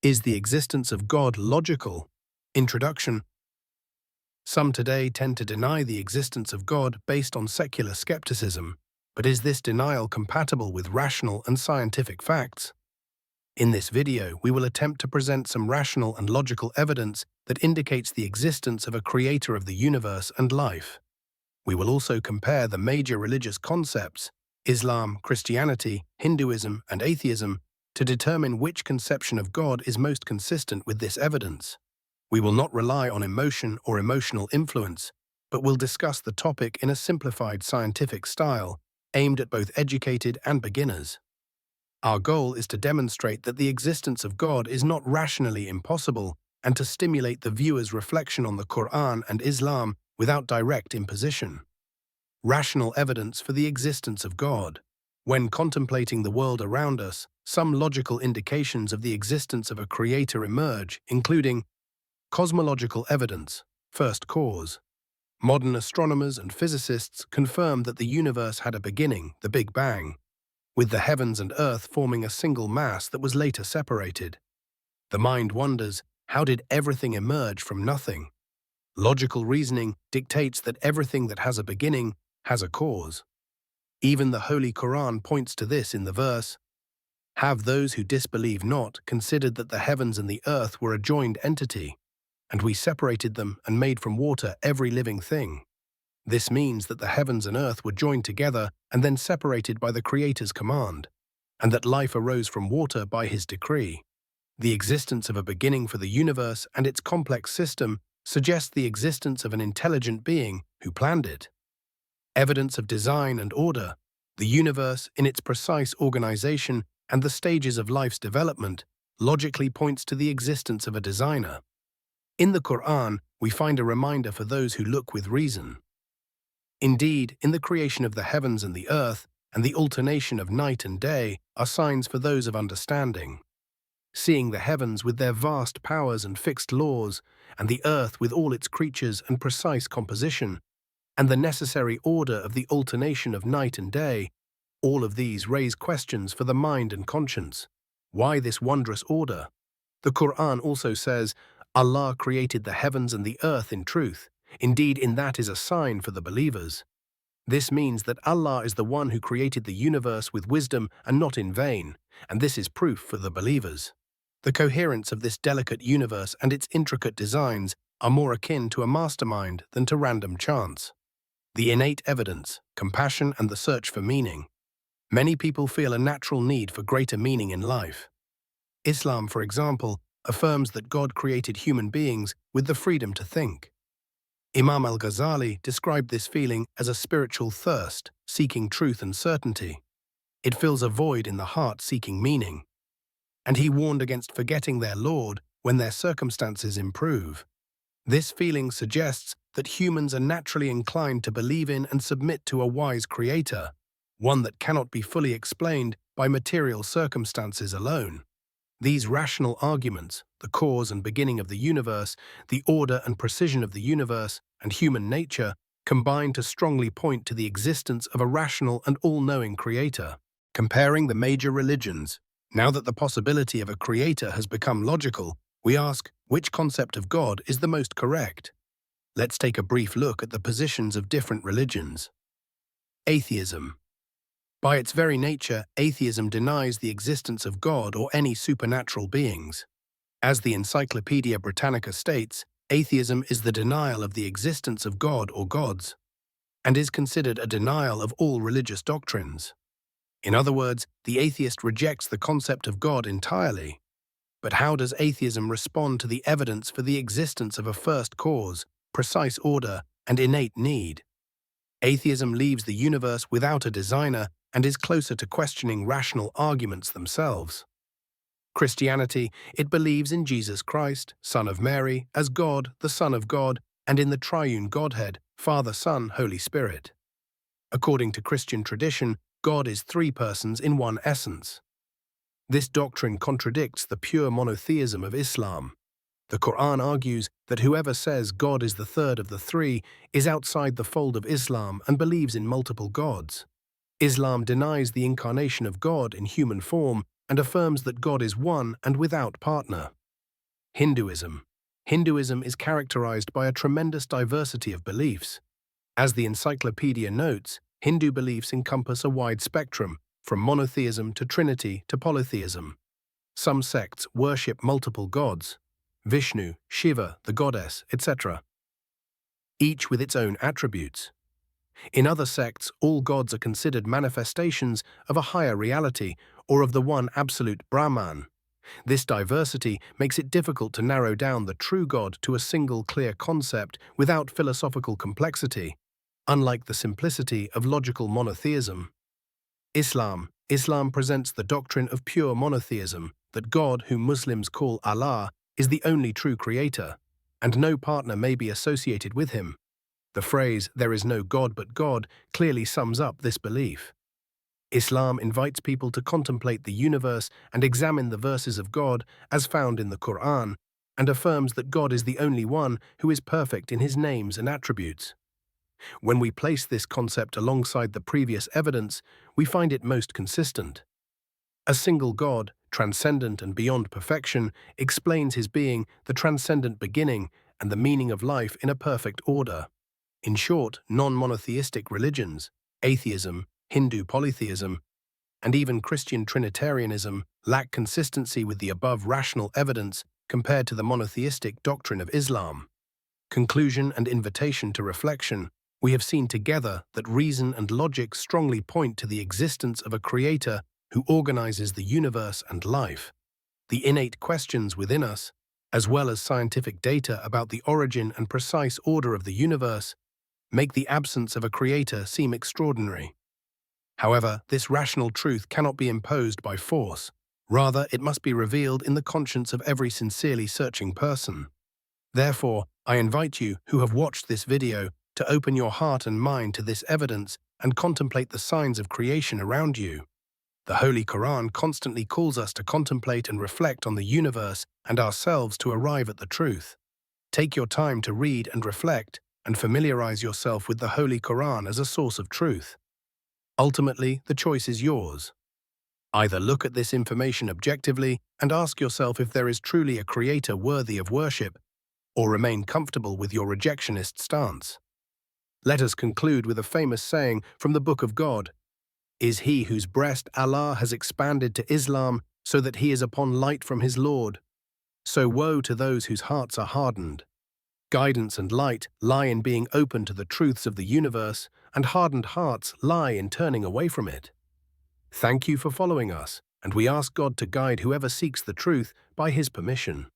Is the existence of God logical? Introduction. Some today tend to deny the existence of God based on secular skepticism, but is this denial compatible with rational and scientific facts? In this video, we will attempt to present some rational and logical evidence that indicates the existence of a creator of the universe and life. We will also compare the major religious concepts, Islam, Christianity, Hinduism, and atheism, to determine which conception of God is most consistent with this evidence. We will not rely on emotion or emotional influence, but will discuss the topic in a simplified scientific style, aimed at both educated and beginners. Our goal is to demonstrate that the existence of God is not rationally impossible and to stimulate the viewer's reflection on the Qur'an and Islam without direct imposition. Rational evidence for the existence of God. When contemplating the world around us, some logical indications of the existence of a creator emerge, including cosmological evidence, first cause. Modern astronomers and physicists confirm that the universe had a beginning, the Big Bang, with the heavens and earth forming a single mass that was later separated. The mind wonders, how did everything emerge from nothing? Logical reasoning dictates that everything that has a beginning has a cause. Even the Holy Qur'an points to this in the verse, "Have those who disbelieve not considered that the heavens and the earth were a joined entity, and we separated them and made from water every living thing." This means that the heavens and earth were joined together and then separated by the Creator's command, and that life arose from water by His decree. The existence of a beginning for the universe and its complex system suggests the existence of an intelligent being who planned it. Evidence of design and order. The universe, in its precise organization and the stages of life's development, logically points to the existence of a designer. In the Qur'an, we find a reminder for those who look with reason. Indeed, in the creation of the heavens and the earth, and the alternation of night and day, are signs for those of understanding. Seeing the heavens with their vast powers and fixed laws, and the earth with all its creatures and precise composition, and the necessary order of the alternation of night and day, all of these raise questions for the mind and conscience. Why this wondrous order? The Qur'an also says, Allah created the heavens and the earth in truth. Indeed, in that is a sign for the believers. This means that Allah is the one who created the universe with wisdom and not in vain, and this is proof for the believers. The coherence of this delicate universe and its intricate designs are more akin to a mastermind than to random chance. The innate evidence, compassion, and the search for meaning. Many people feel a natural need for greater meaning in life. Islam, for example, affirms that God created human beings with the freedom to think. Imam al-Ghazali described this feeling as a spiritual thirst, seeking truth and certainty. It fills a void in the heart seeking meaning. And he warned against forgetting their Lord when their circumstances improve. This feeling suggests that humans are naturally inclined to believe in and submit to a wise creator, one that cannot be fully explained by material circumstances alone. These rational arguments, the cause and beginning of the universe, the order and precision of the universe, and human nature, combine to strongly point to the existence of a rational and all-knowing creator. Comparing the major religions. Now that the possibility of a creator has become logical, we ask, which concept of God is the most correct? Let's take a brief look at the positions of different religions. Atheism. By its very nature, atheism denies the existence of God or any supernatural beings. As the Encyclopedia Britannica states, atheism is the denial of the existence of God or gods, and is considered a denial of all religious doctrines. In other words, the atheist rejects the concept of God entirely. But how does atheism respond to the evidence for the existence of a first cause, precise order, and innate need? Atheism leaves the universe without a designer and is closer to questioning rational arguments themselves. Christianity, it believes in Jesus Christ, Son of Mary, as God, the Son of God, and in the triune Godhead, Father, Son, Holy Spirit. According to Christian tradition, God is three persons in one essence. This doctrine contradicts the pure monotheism of Islam. The Qur'an argues that whoever says God is the third of the three is outside the fold of Islam and believes in multiple gods. Islam denies the incarnation of God in human form and affirms that God is one and without partner. Hinduism. Hinduism is characterized by a tremendous diversity of beliefs. As the encyclopedia notes, Hindu beliefs encompass a wide spectrum, from monotheism to trinity to polytheism. Some sects worship multiple gods, Vishnu, Shiva, the goddess, etc., each with its own attributes. In other sects, all gods are considered manifestations of a higher reality or of the one absolute Brahman. This diversity makes it difficult to narrow down the true God to a single clear concept without philosophical complexity, unlike the simplicity of logical monotheism. Islam. Islam presents the doctrine of pure monotheism, that God, whom Muslims call Allah, is the only true creator, and no partner may be associated with him. The phrase, "there is no God but God," clearly sums up this belief. Islam invites people to contemplate the universe and examine the verses of God as found in the Qur'an, and affirms that God is the only one who is perfect in his names and attributes. When we place this concept alongside the previous evidence, we find it most consistent. A single God, transcendent and beyond perfection, explains his being, the transcendent beginning, and the meaning of life in a perfect order. In short, non-monotheistic religions, atheism, Hindu polytheism, and even Christian Trinitarianism lack consistency with the above rational evidence compared to the monotheistic doctrine of Islam. Conclusion and invitation to reflection. We have seen together that reason and logic strongly point to the existence of a creator who organizes the universe and life. The innate questions within us, as well as scientific data about the origin and precise order of the universe, make the absence of a creator seem extraordinary. However, this rational truth cannot be imposed by force. Rather, it must be revealed in the conscience of every sincerely searching person. Therefore, I invite you who have watched this video to open your heart and mind to this evidence and contemplate the signs of creation around you. The Holy Quran constantly calls us to contemplate and reflect on the universe and ourselves to arrive at the truth. Take your time to read and reflect, and familiarize yourself with the Holy Quran as a source of truth. Ultimately, the choice is yours. Either look at this information objectively and ask yourself if there is truly a creator worthy of worship, or remain comfortable with your rejectionist stance. Let us conclude with a famous saying from the Book of God: "Is he whose breast Allah has expanded to Islam so that he is upon light from his Lord? So woe to those whose hearts are hardened." Guidance and light lie in being open to the truths of the universe, and hardened hearts lie in turning away from it. Thank you for following us, and we ask God to guide whoever seeks the truth by his permission.